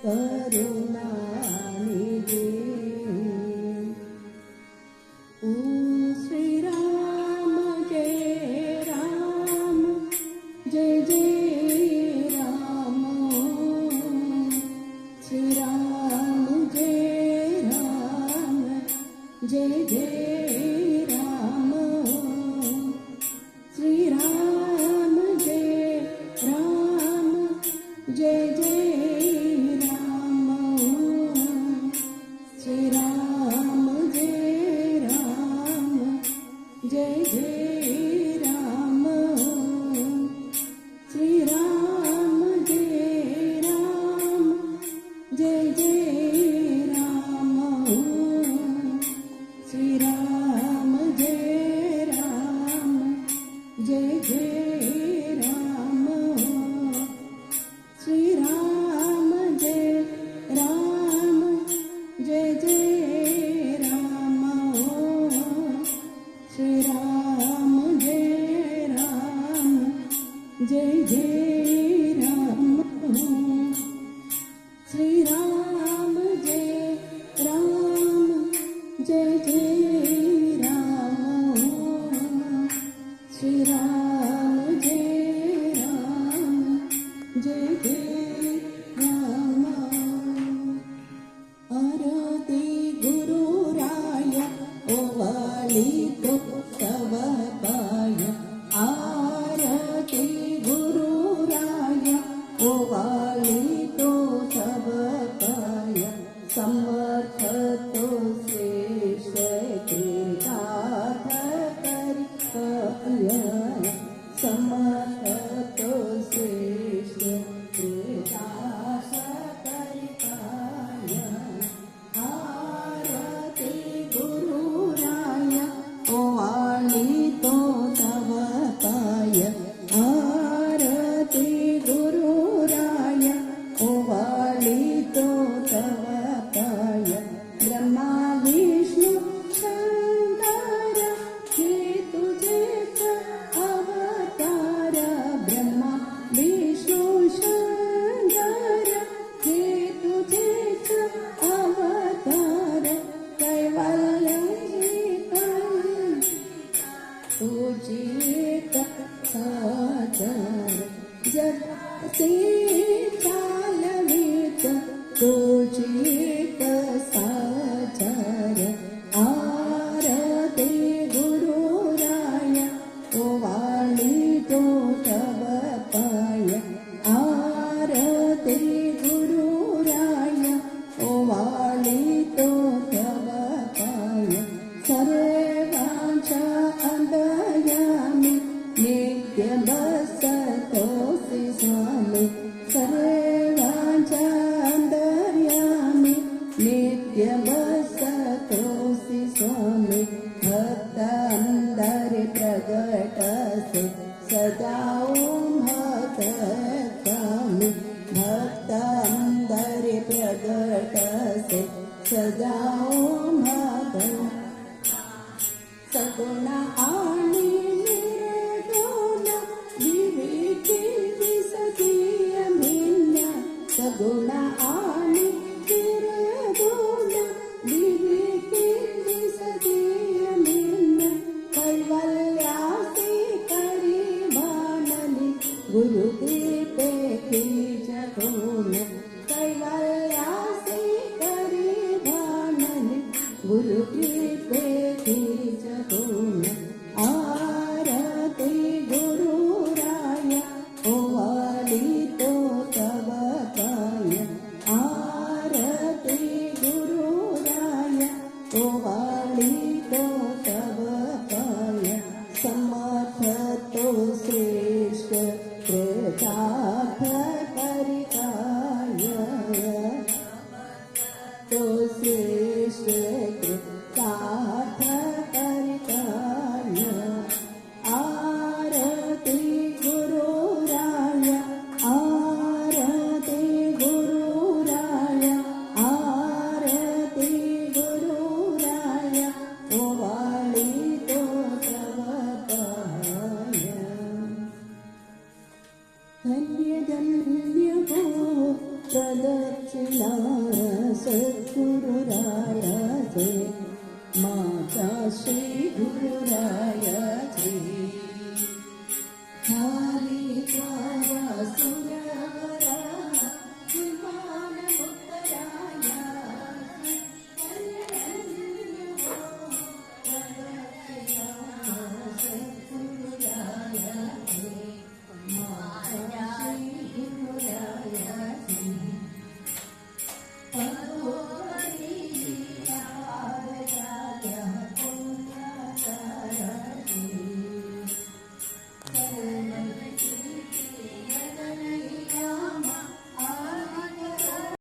करुणानिधि। ओ श्री राम जय राम, जय जय राम। श्री राम जय राम, जय जय राम। श्री राम जय राम, जय जय राम। श्री राम जय राम, जय जय राम। श्री राम जय राम, जय जय राम। श्री राम जय राम, जय जय राम। श्री राम जय राम, जय जय राम। श्री राम जय राम, जय जय राम। श्री राम जय राम, जय जय राम। श्री राम जय राम, जय जय राम। आरती गुरुराय ओवाळितो तव पाय। आरती गुरुराय ओवाळितो तव पाय। समर्थ तो श्रेष्ठ कीर्तार्थ करिय। समर्थ तो श्रेष्ठ कीर्तार्थ करिय। आरती गुरुराय ओवाळितो तव पाय। आरती गुरुराय ओवाळितो तव पाय। ब्रह्मा विष्णु शंकर हे तुझेच अवतार। ब्रह्मा विष्णु शंकर हे तुझेच अवतार। कैवल्यची तुझी एक सादर। जगती चालवीत तुझी एक सादर। आरती गुरुराय ओवाळितो तव पाय। आरती गुरुराय ओवाळितो तव पाय। सर्वांच्या अंतर्यामी नित्य बसतोसि स्वामी। सर्वांच्या अंतर्यामी नित्य बसतोसि स्वामी। भक्त अंदर प्रगटसे सदा ओम भक्त स्वामी। भक्त अंदर प्रगटसे सदा ओम भक्त। सगुण आणि निर्गुण विवेकी विसतीय भिन्न। सगुण आणि निर्गुण विवेकी विसतीय भिन्न। कैवल्यासी करी भाननी गुरुकृपे जगोन। कैवल्यासी करी भाननी गुरुकृपे जगोन। आरती गुरुराय ओवाळितो तव पाय। आरती गुरुराय ओवाळितो तव पाय। समर्थ तो श्रेष्ठ कृतार्थ करिय। तो श्रेष्ठ कृतार्थ करिय। સચિદાનંદ સદગુરુરાય જય માતા શ્રી ગુરુરાય જય હરિ દ્વારા સુરવરા